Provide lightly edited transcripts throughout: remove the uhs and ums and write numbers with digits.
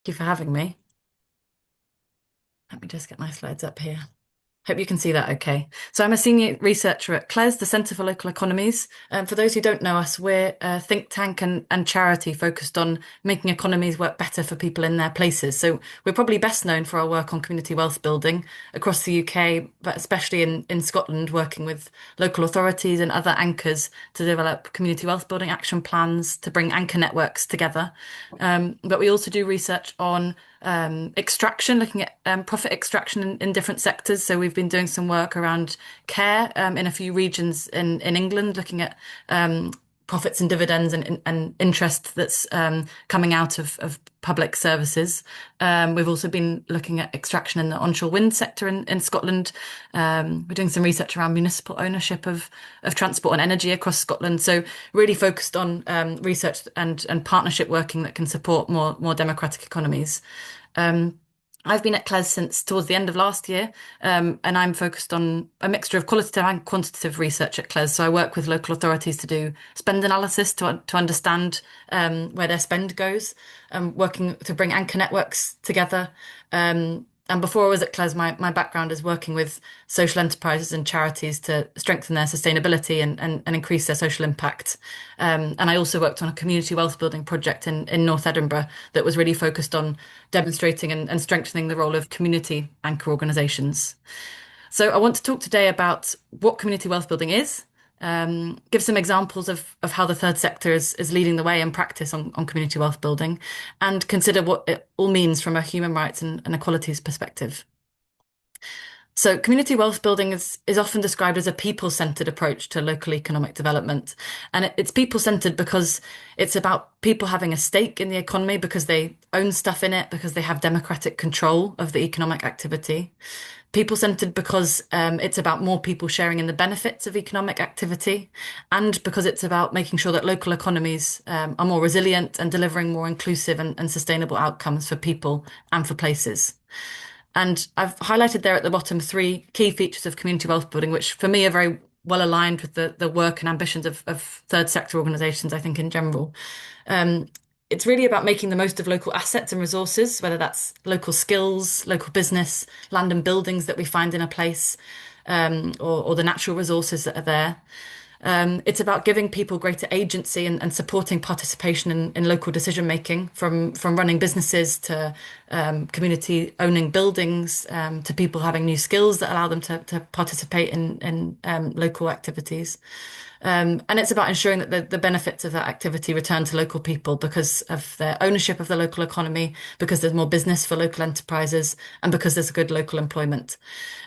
you for having me. Let me just get my slides up here. Hope you can see that okay. So I'm a senior researcher at CLES, the Centre for Local Economies. For those who don't know us, we're a think tank and charity focused on making economies work better for people in their places. So we're probably best known for our work on community wealth building across the UK, but especially in Scotland, working with local authorities and other anchors to develop community wealth building action plans to bring anchor networks together. But we also do research on extraction, looking at profit extraction in different sectors. So we've been doing some work around care in a few regions in England, looking at profits and dividends and interest that's coming out of public services. We've also been looking at extraction in the onshore wind sector in Scotland. We're doing some research around municipal ownership of transport and energy across Scotland. So really focused on research and partnership working that can support more democratic economies. I've been at CLES since towards the end of last year, and I'm focused on a mixture of qualitative and quantitative research at CLES. So I work with local authorities to do spend analysis to understand where their spend goes, working to bring anchor networks together. And before I was at CLES, my background is working with social enterprises and charities to strengthen their sustainability and increase their social impact. And I also worked on a community wealth building project in North Edinburgh that was really focused on demonstrating and strengthening the role of community anchor organisations. So I want to talk today about what community wealth building is, give some examples of how the third sector is leading the way in practice on community wealth building, and consider what it all means from a human rights and equalities perspective. So community wealth building is often described as a people-centered approach to local economic development. And it's people-centered because it's about people having a stake in the economy because they own stuff in it, because they have democratic control of the economic activity. People-centered because it's about more people sharing in the benefits of economic activity, and because it's about making sure that local economies are more resilient and delivering more inclusive and sustainable outcomes for people and for places. And I've highlighted there at the bottom three key features of community wealth building, which for me are very well aligned with the work and ambitions of third sector organisations, I think, in general. It's really about making the most of local assets and resources, whether that's local skills, local business, land and buildings that we find in a place, or the natural resources that are there. It's about giving people greater agency and supporting participation in local decision making, from running businesses to community owning buildings, to people having new skills that allow them to participate in local activities. And it's about ensuring that the benefits of that activity return to local people because of their ownership of the local economy, because there's more business for local enterprises, and because there's good local employment.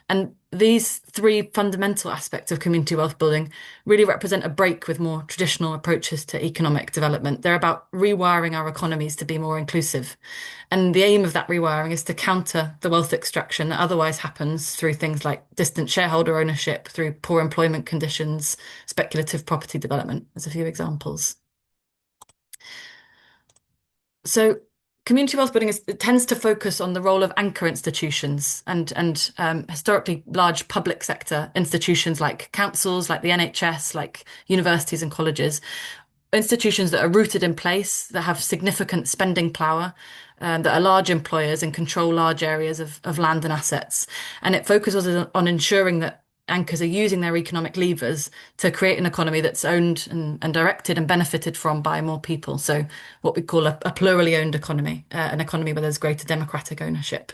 And these three fundamental aspects of community wealth building really represent a break with more traditional approaches to economic development. They're about rewiring our economies to be more inclusive. And the aim of that rewiring is to counter the wealth extraction that otherwise happens through things like distant shareholder ownership, through poor employment conditions, speculative property development, as a few examples. So community wealth building it tends to focus on the role of anchor institutions and historically large public sector institutions like councils, like the NHS, like universities and colleges, institutions that are rooted in place, that have significant spending power, that are large employers and control large areas of land and assets. And it focuses on ensuring that anchors are using their economic levers to create an economy that's owned and directed and benefited from by more people. So what we call a plurally owned economy, an economy where there's greater democratic ownership.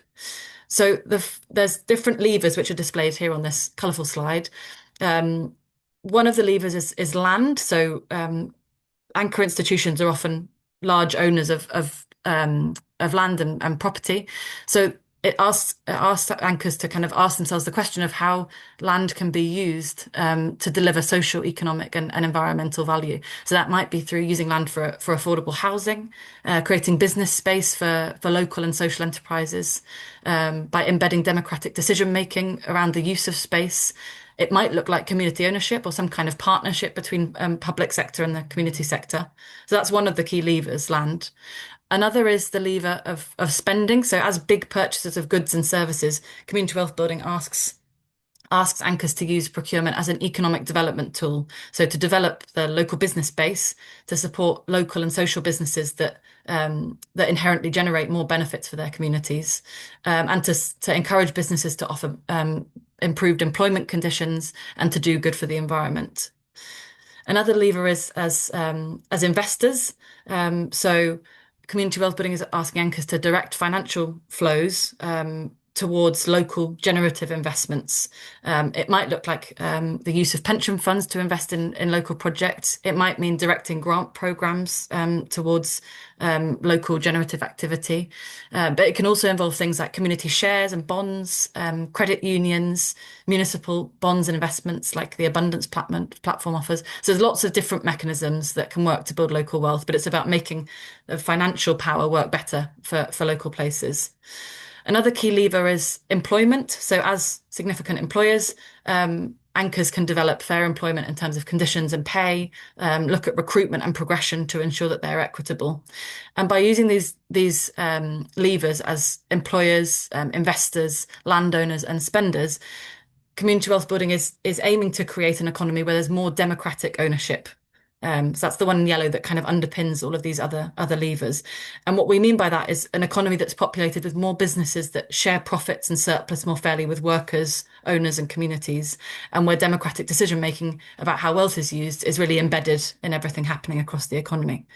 So there's different levers which are displayed here on this colourful slide. One of the levers is land. So anchor institutions are often large owners of land and property. So it asks anchors to kind of ask themselves the question of how land can be used to deliver social, economic, and environmental value. So that might be through using land for affordable housing, creating business space for local and social enterprises, by embedding democratic decision making around the use of space. It might look like community ownership or some kind of partnership between public sector and the community sector. So that's one of the key levers, land. Another is the lever of spending. So as big purchasers of goods and services, community wealth building asks anchors to use procurement as an economic development tool. So to develop the local business base to support local and social businesses that that inherently generate more benefits for their communities, and to encourage businesses to offer improved employment conditions and to do good for the environment. Another lever is as investors. So community wealth building is asking anchors to direct financial flows towards local generative investments. It might look like the use of pension funds to invest in local projects. It might mean directing grant programs towards local generative activity. But it can also involve things like community shares and bonds, credit unions, municipal bonds and investments like the Abundance platform offers. So there's lots of different mechanisms that can work to build local wealth, but it's about making the financial power work better for local places. Another key lever is employment. So as significant employers, anchors can develop fair employment in terms of conditions and pay, look at recruitment and progression to ensure that they're equitable. And by using these levers as employers, investors, landowners, and spenders, community wealth building is aiming to create an economy where there's more democratic ownership. So that's the one in yellow that kind of underpins all of these other levers. And what we mean by that is an economy that's populated with more businesses that share profits and surplus more fairly with workers, owners, and communities, and where democratic decision making about how wealth is used is really embedded in everything happening across the economy.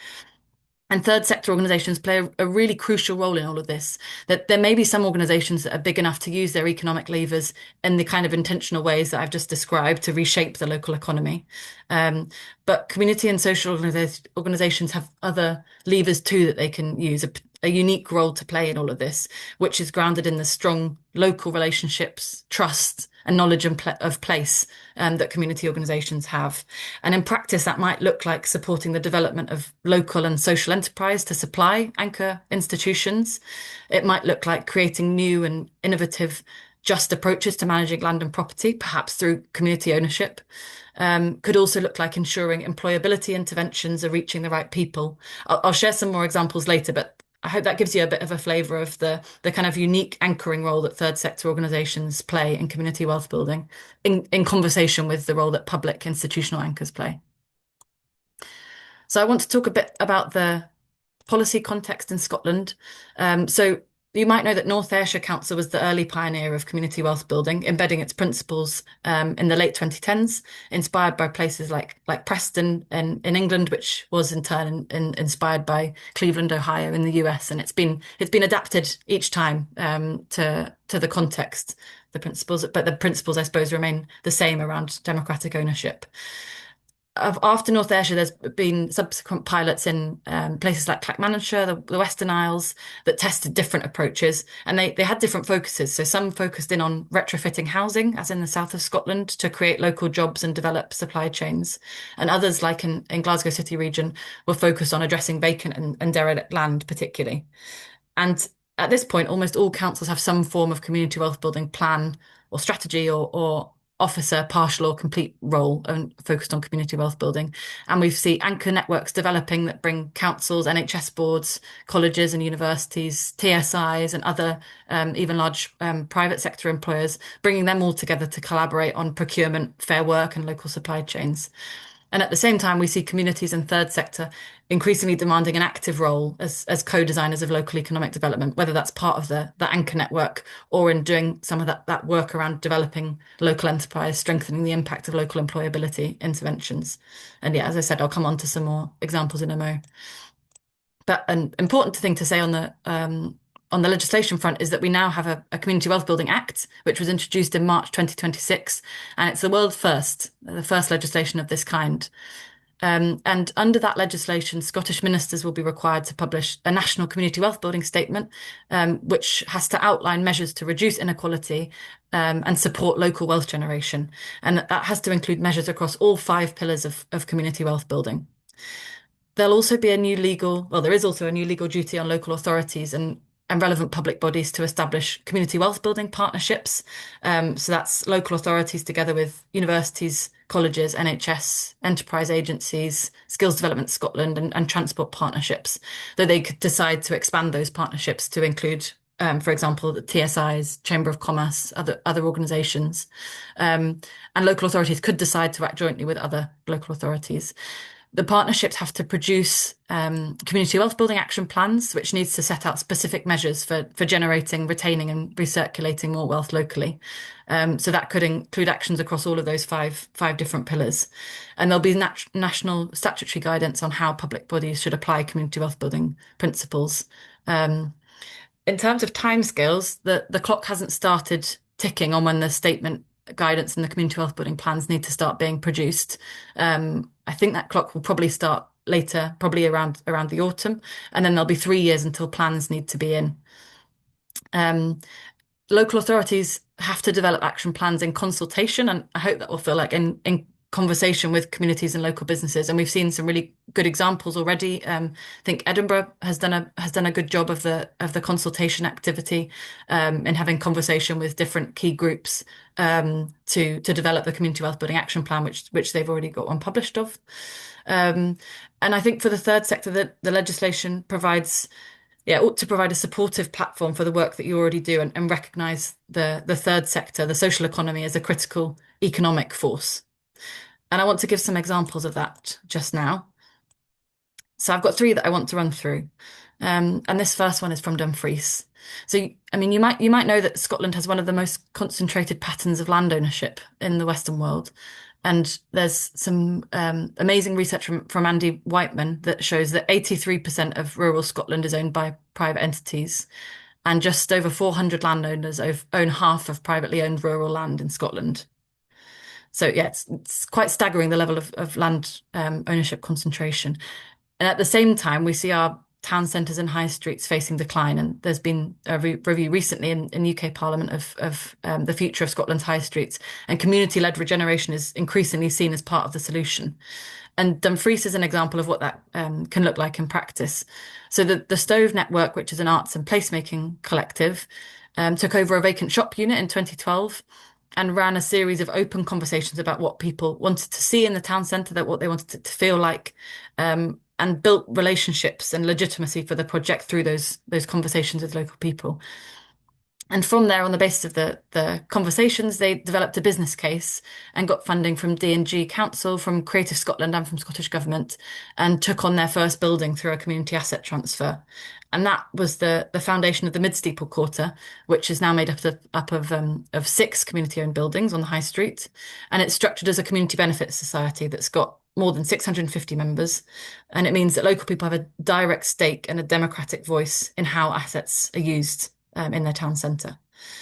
And third sector organisations play a really crucial role in all of this. That there may be some organisations that are big enough to use their economic levers in the kind of intentional ways that I've just described to reshape the local economy. But community and social organisations have other levers too that they can use, a unique role to play in all of this, which is grounded in the strong local relationships, trust, and knowledge of place that community organisations have. And in practice, that might look like supporting the development of local and social enterprise to supply anchor institutions. It might look like creating new and innovative just approaches to managing land and property, perhaps through community ownership. Could also look like ensuring employability interventions are reaching the right people. I'll share some more examples later, but I hope that gives you a bit of a flavour of the kind of unique anchoring role that third sector organisations play in community wealth building in conversation with the role that public institutional anchors play. So I want to talk a bit about the policy context in Scotland. So you might know that North Ayrshire Council was the early pioneer of community wealth building, embedding its principles in the late 2010s, inspired by places like Preston in England, which was in turn inspired by Cleveland, Ohio in the US, and it's been adapted each time to the context, the principles, but the principles I suppose remain the same around democratic ownership. After North Ayrshire, there's been subsequent pilots in places like Clackmannanshire, the Western Isles, that tested different approaches, and they had different focuses. So some focused in on retrofitting housing, as in the south of Scotland, to create local jobs and develop supply chains. And others, like in Glasgow City region, were focused on addressing vacant and derelict land particularly. And at this point, almost all councils have some form of community wealth building plan or strategy or officer, partial or complete role and focused on community wealth building. And we see anchor networks developing that bring councils, NHS boards, colleges and universities, TSIs and other even large private sector employers, bringing them all together to collaborate on procurement, fair work and local supply chains. And at the same time, we see communities and third sector increasingly demanding an active role as co-designers of local economic development, whether that's part of the anchor network or in doing some of that work around developing local enterprise, strengthening the impact of local employability interventions. And yeah, as I said, I'll come on to some more examples in a mo. But an important thing to say on the legislation front is that we now have a Community Wealth Building Act, which was introduced in March 2026, and it's the world first, the first legislation of this kind. And under that legislation, Scottish ministers will be required to publish a national community wealth building statement, which has to outline measures to reduce inequality and support local wealth generation. And that has to include measures across all 5 pillars of community wealth building. There'll also be there is also a new legal duty on local authorities and relevant public bodies to establish community wealth building partnerships. So that's local authorities together with universities, colleges, NHS, enterprise agencies, Skills Development Scotland and transport partnerships, though they could decide to expand those partnerships to include, for example, the TSIs, Chamber of Commerce, other organisations. And local authorities could decide to act jointly with other local authorities. The partnerships have to produce community wealth building action plans, which needs to set out specific measures for generating, retaining, and recirculating more wealth locally. So that could include actions across all of those five different pillars. And there'll be national statutory guidance on how public bodies should apply community wealth building principles. In terms of timescales, the clock hasn't started ticking on when the statement guidance and the community wealth building plans need to start being produced. I think that clock will probably start later, probably around the autumn, and then there'll be 3 years until plans need to be in. Local authorities have to develop action plans in consultation, and I hope that will feel like in conversation with communities and local businesses. And we've seen some really good examples already. I think Edinburgh has done a good job of the consultation activity in having conversation with different key groups to develop the community wealth building action plan, which they've already got one published of. And I think for the third sector, the legislation ought to provide a supportive platform for the work that you already do and recognise the third sector, the social economy, as a critical economic force. And I want to give some examples of that just now. So I've got 3 that I want to run through. And this first one is from Dumfries. So, I mean, you might know that Scotland has one of the most concentrated patterns of land ownership in the Western world. And there's some amazing research from Andy Whiteman that shows that 83% of rural Scotland is owned by private entities. And just over 400 landowners own half of privately owned rural land in Scotland. So yeah, it's quite staggering, the level of land ownership concentration. And at the same time, we see our town centres and high streets facing decline. And there's been a review recently in UK Parliament of the future of Scotland's high streets. And community-led regeneration is increasingly seen as part of the solution. And Dumfries is an example of what that can look like in practice. So the Stove Network, which is an arts and placemaking collective, took over a vacant shop unit in 2012 and ran a series of open conversations about what people wanted to see in the town centre, what they wanted it to feel like, and built relationships and legitimacy for the project through those conversations with local people. And from there, on the basis of the conversations, they developed a business case and got funding from D&G Council, from Creative Scotland and from Scottish Government, and took on their first building through a community asset transfer. And that was the foundation of the Mid-Steeple Quarter, which is now made up of 6 community-owned buildings on the high street. And it's structured as a community benefit society that's got more than 650 members. And it means that local people have a direct stake and a democratic voice in how assets are used in their town centre.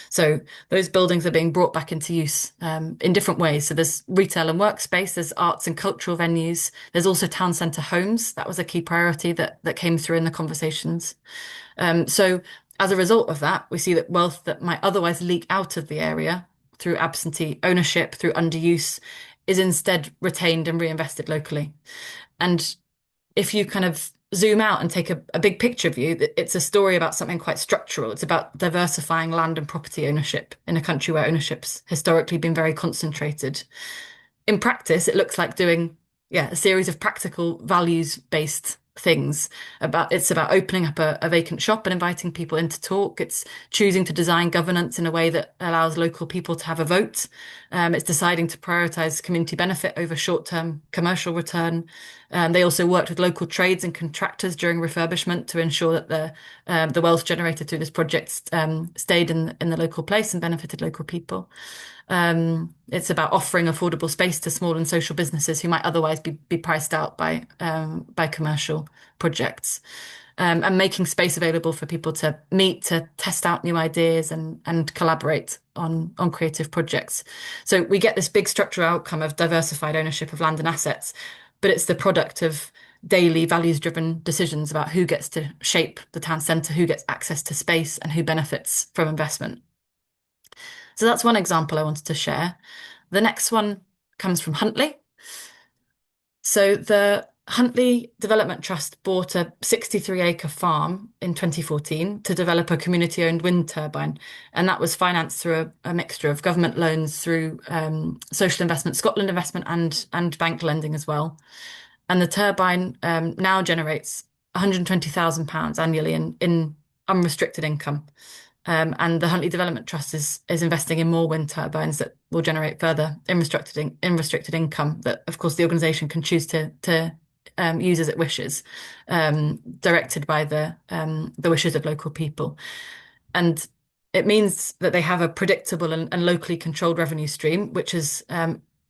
So those buildings are being brought back into use in different ways. So there's retail and workspace, there's arts and cultural venues, there's also town centre homes. That was a key priority that came through in the conversations. So as a result of that, we see that wealth that might otherwise leak out of the area through absentee ownership, through underuse, is instead retained and reinvested locally. And if you kind of zoom out and take a big picture view, it's a story about something quite structural. It's about diversifying land and property ownership in a country where ownership's historically been very concentrated. In practice, it looks like doing, a series of practical values-based things. It's about opening up a vacant shop and inviting people in to talk. It's choosing to design governance in a way that allows local people to have a vote. It's deciding to prioritise community benefit over short-term commercial return. They also worked with local trades and contractors during refurbishment to ensure that the wealth generated through this project stayed in the local place and benefited local people. It's about offering affordable space to small and social businesses who might otherwise be priced out by commercial projects, and making space available for people to meet, to test out new ideas and collaborate on creative projects. So we get this big structural outcome of diversified ownership of land and assets, but it's the product of daily values-driven decisions about who gets to shape the town centre, who gets access to space, and who benefits from investment. So that's one example I wanted to share. The next one comes from Huntly. So the Huntly Development Trust bought a 63-acre farm in 2014 to develop a community-owned wind turbine. And that was financed through a mixture of government loans, through Social Investment Scotland investment and bank lending as well. And the turbine now generates £120,000 annually in unrestricted income. And the Huntly Development Trust is investing in more wind turbines that will generate further unrestricted income that, of course, the organisation can choose to use as it wishes, directed by the wishes of local people. And it means that they have a predictable and locally controlled revenue stream, which has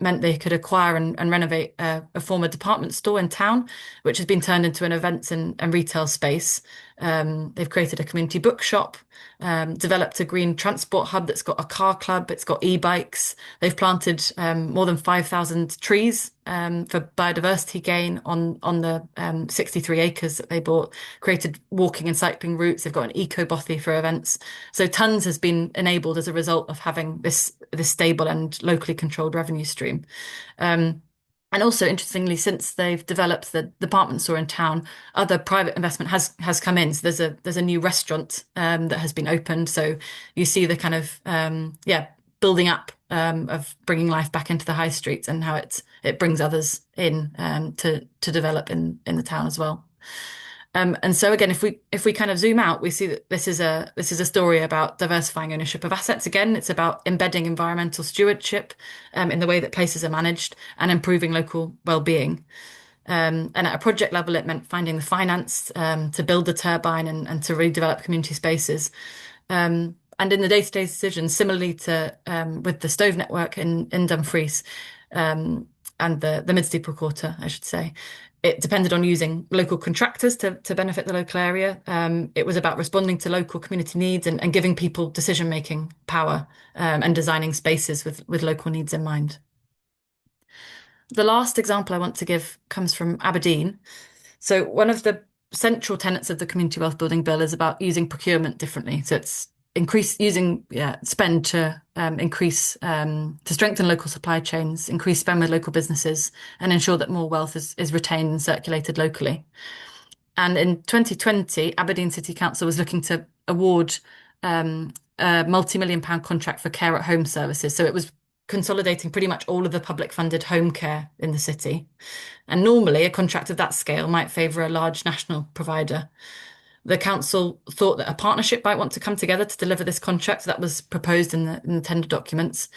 meant they could acquire and renovate a former department store in town, which has been turned into an events and retail space. They've created a community bookshop, developed a green transport hub that's got a car club, it's got e-bikes. They've planted more than 5,000 trees for biodiversity gain on the 63 acres that they bought, created walking and cycling routes. They've got an eco-bothy for events. So tons has been enabled as a result of having this stable and locally controlled revenue stream. And also, interestingly, since they've developed the department store in town, other private investment has come in. So there's a new restaurant that has been opened. So you see the kind of building up of bringing life back into the high streets and how it brings others in to develop in the town as well. And so again, if we kind of zoom out, we see that this is a story about diversifying ownership of assets. Again, it's about embedding environmental stewardship in the way that places are managed and improving local well-being. And at a project level, it meant finding the finance to build the turbine and to redevelop community spaces. And in the day-to-day decisions, similarly to with the Stove network in Dumfries and the Mid-Steeple Quarter, I should say, it depended on using local contractors to benefit the local area. It was about responding to local community needs and giving people decision-making power and designing spaces with local needs in mind. The last example I want to give comes from Aberdeen. So one of the central tenets of the Community Wealth Building Bill is about using procurement differently. So it's using spend to increase to strengthen local supply chains, increase spend with local businesses, and ensure that more wealth is retained and circulated locally. And in 2020, Aberdeen City Council was looking to award a multi-million pound contract for care at home services. So it was consolidating pretty much all of the public funded home care in the city. And normally a contract of that scale might favour a large national provider. The council thought that a partnership might want to come together to deliver this contract. That was proposed in the tender documents.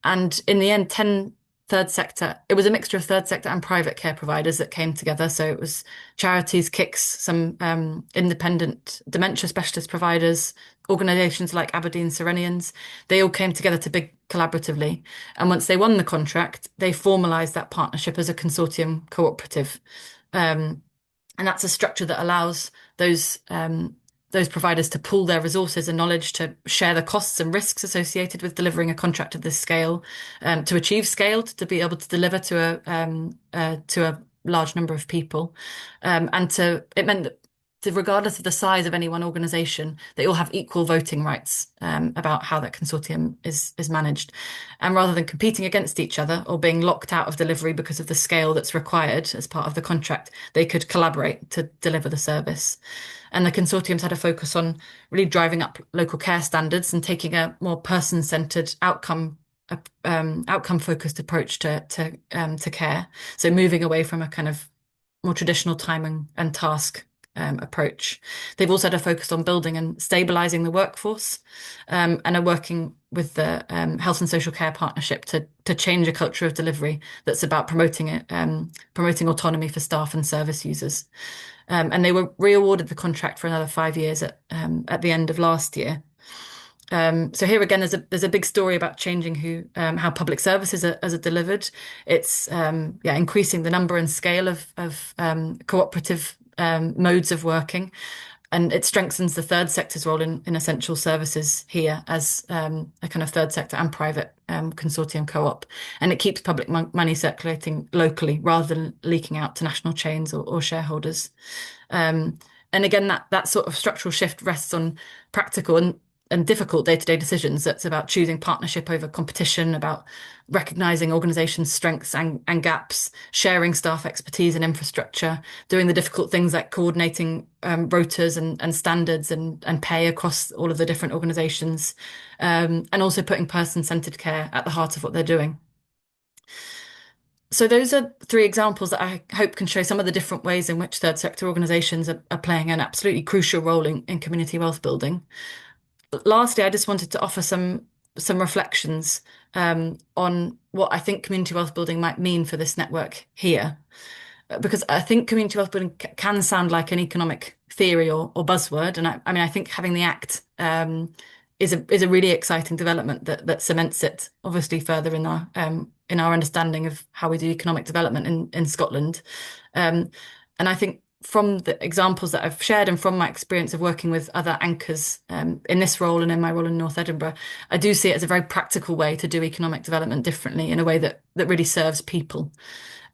And in the end, it was a mixture of third sector and private care providers that came together. So it was charities, KICS, some independent dementia specialist providers, organisations like Aberdeen Serenians. They all came together to bid collaboratively. And once they won the contract, they formalised that partnership as a consortium cooperative. And that's a structure that allows those providers to pool their resources and knowledge to share the costs and risks associated with delivering a contract of this scale, to achieve scale, to be able to deliver to a large number of people, it meant that regardless of the size of any one organisation, they all have equal voting rights about how that consortium is managed. And rather than competing against each other or being locked out of delivery because of the scale that's required as part of the contract, they could collaborate to deliver the service. And the consortiums had a focus on really driving up local care standards and taking a more person-centred outcome-focused approach to care. So moving away from a kind of more traditional time and task approach. They've also had a focus on building and stabilising the workforce, and are working with the Health and Social Care Partnership to change a culture of delivery that's about promoting autonomy for staff and service users. And they were re-awarded the contract for another 5 years at the end of last year. So here again, there's a big story about changing how public services are delivered. It's increasing the number and scale of cooperative modes of working, and it strengthens the third sector's role in essential services here as a kind of third sector and private consortium co-op, and it keeps public money circulating locally rather than leaking out to national chains or shareholders. And again, that sort of structural shift rests on practical and difficult day-to-day decisions. That's about choosing partnership over competition, about recognising organisations' strengths and gaps, sharing staff expertise and infrastructure, doing the difficult things like coordinating rotas and standards and pay across all of the different organisations, and also putting person-centred care at the heart of what they're doing. So those are 3 examples that I hope can show some of the different ways in which third sector organisations are playing an absolutely crucial role in community wealth building. Lastly, I just wanted to offer some reflections on what I think community wealth building might mean for this network here. because I think community wealth building can sound like an economic theory or buzzword, and I mean I think having the Act is a really exciting development that cements it obviously further in our understanding of how we do economic development in Scotland, um, and I think from the examples that I've shared and from my experience of working with other anchors in this role and in my role in North Edinburgh, I do see it as a very practical way to do economic development differently in a way that really serves people.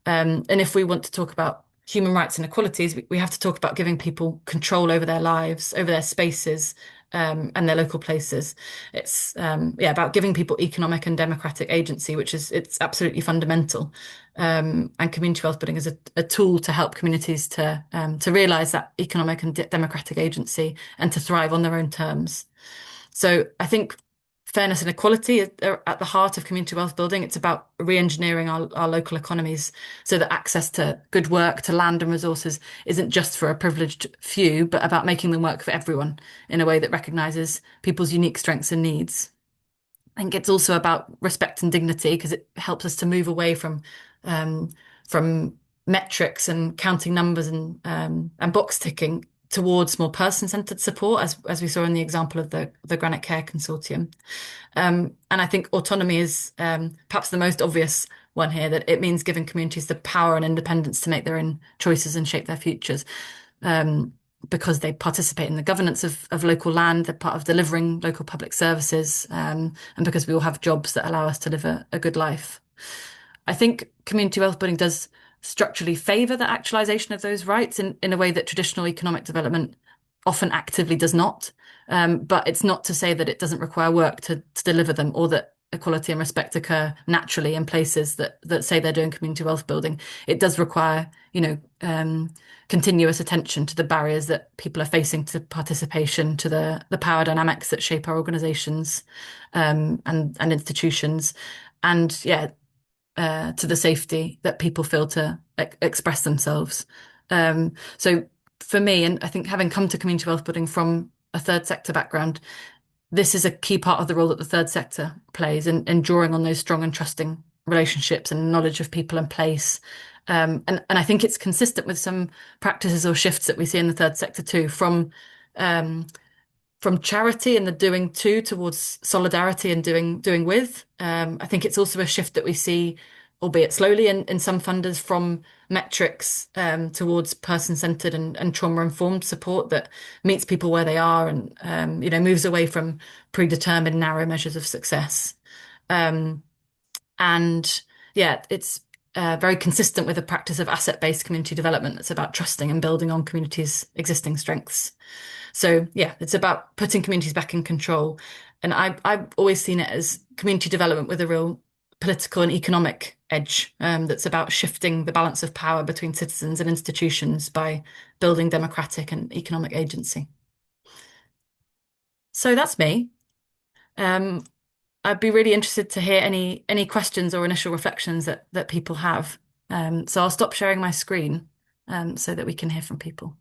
And if we want to talk about human rights and equalities, we have to talk about giving people control over their lives, over their spaces, and their local places. It's yeah, about giving people economic and democratic agency, which is it's absolutely fundamental. And community wealth building is a tool to help communities to realise that economic and democratic agency and to thrive on their own terms. So I think fairness and equality are at the heart of community wealth building. It's about re-engineering our local economies so that access to good work, to land and resources isn't just for a privileged few, but about making them work for everyone in a way that recognises people's unique strengths and needs. I think it's also about respect and dignity because it helps us to move away um, from metrics and counting numbers and box ticking towards more person-centered support, as we saw in the example of the Granite Care Consortium. And I think autonomy is perhaps the most obvious one here, that it means giving communities the power and independence to make their own choices and shape their futures. Because they participate in the governance of local land, they're part of delivering local public services, and because we all have jobs that allow us to live a good life. I think community wealth building does structurally favour the actualisation of those rights in a way that traditional economic development often actively does not. But it's not to say that it doesn't require work to deliver them, or that equality and respect occur naturally in places that say they're doing community wealth building. It does require, continuous attention to the barriers that people are facing to participation, to the power dynamics that shape our organisations and institutions, and yeah, to the safety that people feel to express themselves. So for me, and I think having come to community wealth building from a third sector background, this is a key part of the role that the third sector plays in drawing on those strong and trusting relationships and knowledge of people and place. And I think it's consistent with some practices or shifts that we see in the third sector too, um, from charity and the doing to towards solidarity and doing with. I think it's also a shift that we see, albeit slowly, in some funders from metrics towards person-centered and trauma-informed support that meets people where they are and moves away from predetermined narrow measures of success. Um, and yeah, it's very consistent with a practice of asset-based community development that's about trusting and building on communities' existing strengths. So yeah, it's about putting communities back in control. And I've always seen it as community development with a real political and economic edge, that's about shifting the balance of power between citizens and institutions by building democratic and economic agency. So that's me. Um, I'd be really interested to hear any questions or initial reflections that people have. So I'll stop sharing my screen so that we can hear from people.